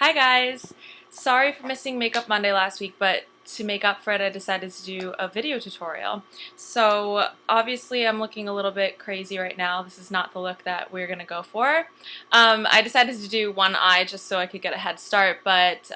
Hi guys! Sorry for missing Makeup Monday last week, but to make up for it I decided to do a video tutorial. So obviously I'm looking a little bit crazy right now. This is not the look that we're going to go for. I decided to do one eye just so I could get a head start, but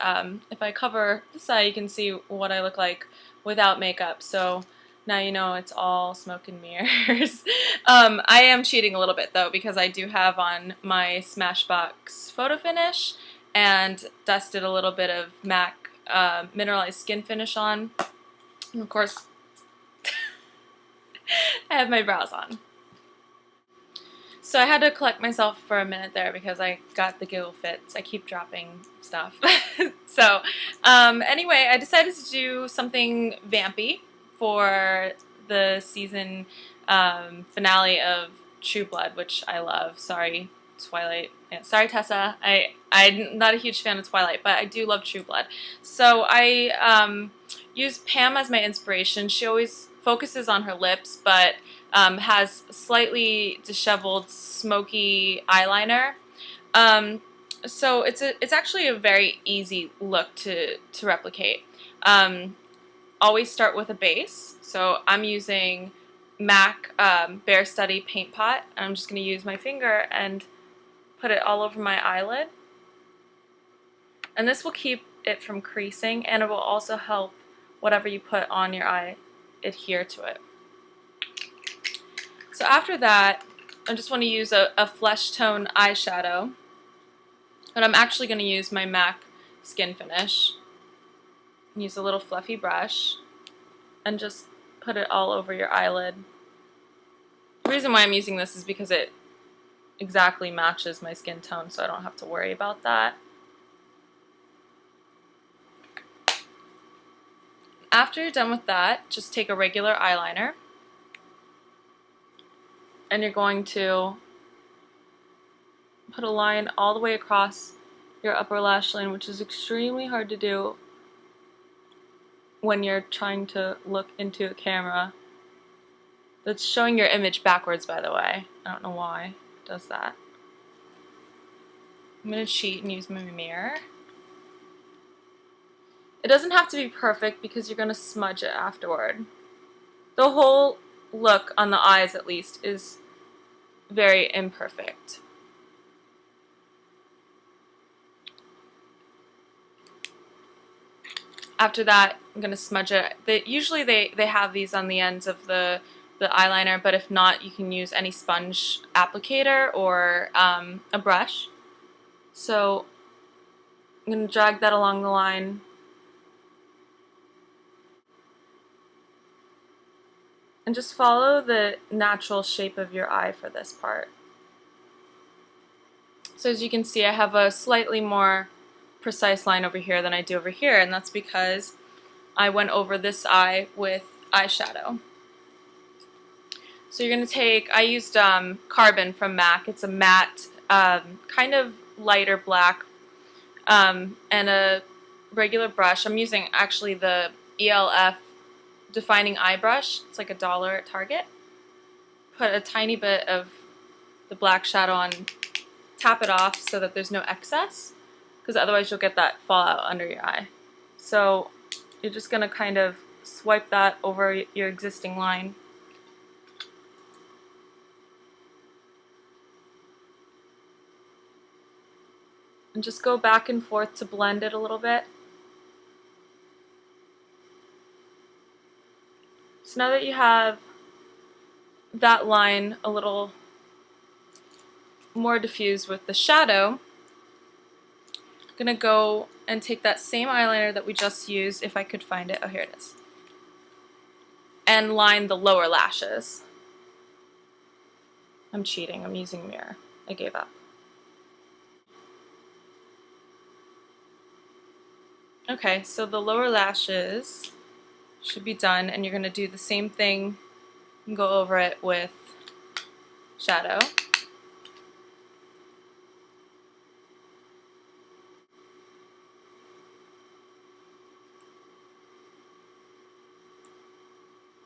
if I cover this eye you can see what I look like without makeup. So now you know it's all smoke and mirrors. I am cheating a little bit though because I do have on my Smashbox Photo Finish and dusted a little bit of MAC Mineralized Skin Finish on. And of course, I have my brows on. So I had to collect myself for a minute there because I got the giggle fits. I keep dropping stuff. So anyway, I decided to do something vampy for the season finale of True Blood, which I love. Sorry, Twilight. Yeah, sorry, Tessa. I'm not a huge fan of Twilight, but I do love True Blood. So I use Pam as my inspiration. She always focuses on her lips, but has slightly disheveled, smoky eyeliner. So it's actually a very easy look to replicate. Always start with a base. So I'm using MAC Bare Study Paint Pot. I'm just going to use my finger and put it all over my eyelid. And this will keep it from creasing, and it will also help whatever you put on your eye adhere to it. So after that, I just want to use a flesh tone eyeshadow. And I'm actually going to use my MAC Skin Finish. Use a little fluffy brush and just put it all over your eyelid. The reason why I'm using this is because it exactly matches my skin tone, so I don't have to worry about that. After you're done with that, just take a regular eyeliner and you're going to put a line all the way across your upper lash line, which is extremely hard to do when you're trying to look into a camera that's showing your image backwards, by the way. I don't know why it does that. I'm going to cheat and use my mirror. It doesn't have to be perfect because you're going to smudge it afterward. The whole look on the eyes, at least, is very imperfect. After that, I'm going to smudge it. Usually they have these on the ends of the eyeliner, but if not, you can use any sponge applicator or a brush. So I'm going to drag that along the line. And just follow the natural shape of your eye for this part. So as you can see, I have a slightly more precise line over here than I do over here, and that's because I went over this eye with eyeshadow. So you're going to take, I used Carbon from MAC. It's a matte, kind of lighter black, and a regular brush. I'm using actually the ELF Defining Eye Brush. It's like $1 at Target. Put a tiny bit of the black shadow on, tap it off so that there's no excess, because otherwise you'll get that fallout under your eye. So you're just going to kind of swipe that over your existing line. And just go back and forth to blend it a little bit. So now that you have that line a little more diffused with the shadow, I'm going to go and take that same eyeliner that we just used, if I could find it. Oh, here it is. And line the lower lashes. I'm cheating. I'm using a mirror. I gave up. Okay, so the lower lashes should be done, and you're going to do the same thing and go over it with shadow.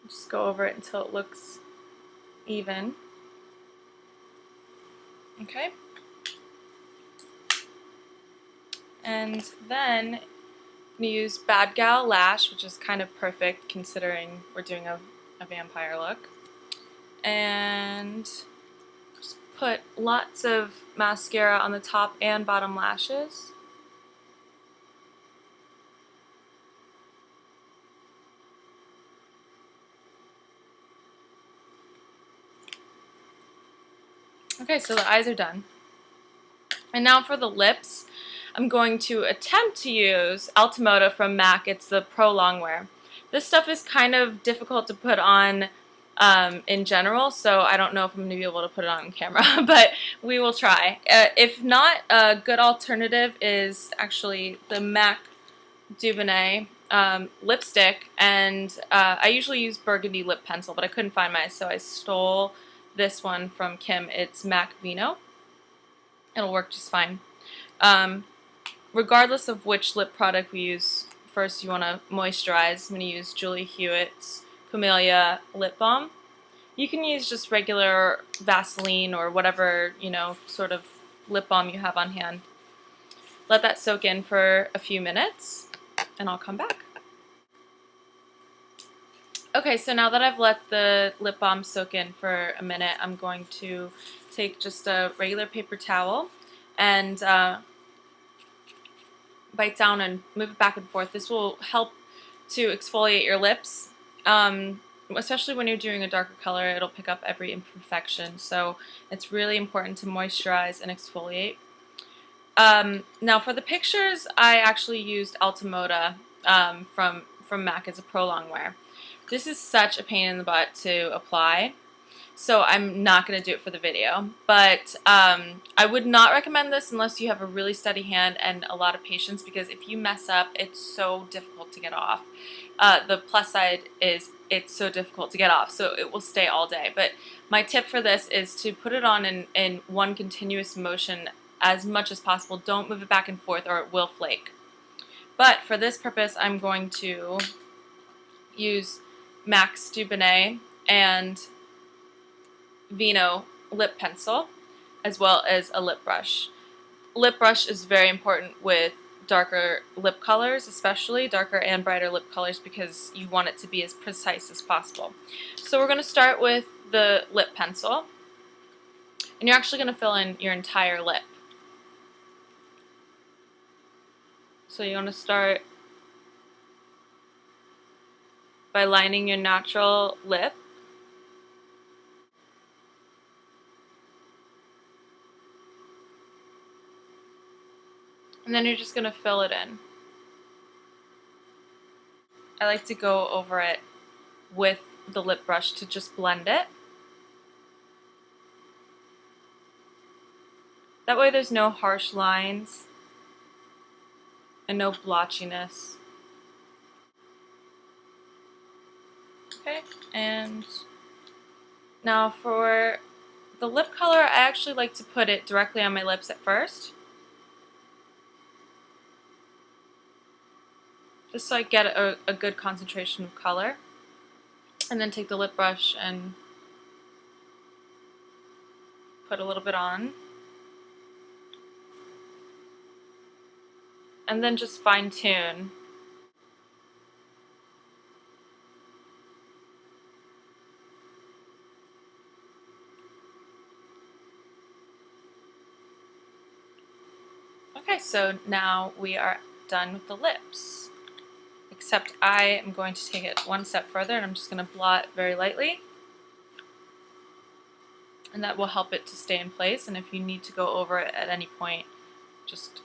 Just go over it until it looks even. Okay. And And then I'm going to use Bad Gal Lash, which is kind of perfect considering we're doing a vampire look. And just put lots of mascara on the top and bottom lashes. Okay, so the eyes are done. And now for the lips, I'm going to attempt to use Ultimata from MAC. It's the Pro Longwear. This stuff is kind of difficult to put on in general, so I don't know if I'm going to be able to put it on camera, but we will try. If not, a good alternative is actually the MAC Dubonnet lipstick, and I usually use Burgundy lip pencil, but I couldn't find mine, so I stole this one from Kim. It's MAC Vino. It'll work just fine. Regardless of which lip product we use, first you want to moisturize. I'm going to use Julie Hewitt's Camellia Lip Balm. You can use just regular Vaseline or whatever, you know, sort of lip balm you have on hand. Let that soak in for a few minutes, and I'll come back. Okay, so now that I've let the lip balm soak in for a minute, I'm going to take just a regular paper towel and bite down and move it back and forth. This will help to exfoliate your lips, especially when you're doing a darker color. It'll pick up every imperfection, so it's really important to moisturize and exfoliate. Now for the pictures, I actually used Ultimata from MAC as a Pro Longwear. This is such a pain in the butt to apply, so I'm not going to do it for the video. But I would not recommend this unless you have a really steady hand and a lot of patience, because if you mess up, it's so difficult to get off. The plus side is it's so difficult to get off, so it will stay all day. But my tip for this is to put it on in one continuous motion as much as possible. Don't move it back and forth or it will flake. But for this purpose, I'm going to use MAC's Dubonnet and Vino lip pencil, as well as a lip brush. Lip brush is very important with darker lip colors, especially darker and brighter lip colors, because you want it to be as precise as possible. So we're going to start with the lip pencil, and you're actually going to fill in your entire lip. So you want to start by lining your natural lip. And then you're just going to fill it in. I like to go over it with the lip brush to just blend it. That way there's no harsh lines and no blotchiness. Okay, and now for the lip color, I actually like to put it directly on my lips at first, just so I get a good concentration of color, and then take the lip brush and put a little bit on, and then just fine tune. Okay, so now we are done with the lips, except I am going to take it one step further, and I'm just going to blot very lightly, and that will help it to stay in place. And if you need to go over it at any point, just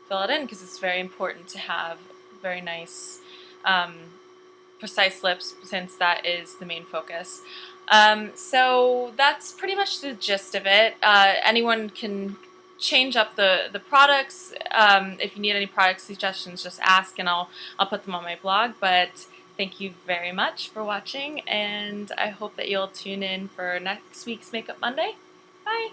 fill it in, because it's very important to have very nice precise lips, since that is the main focus. So that's pretty much the gist of it. Anyone can change up the products. If you need any product suggestions, just ask and I'll put them on my blog. But thank you very much for watching, and I hope that you'll tune in for next week's Makeup Monday. Bye!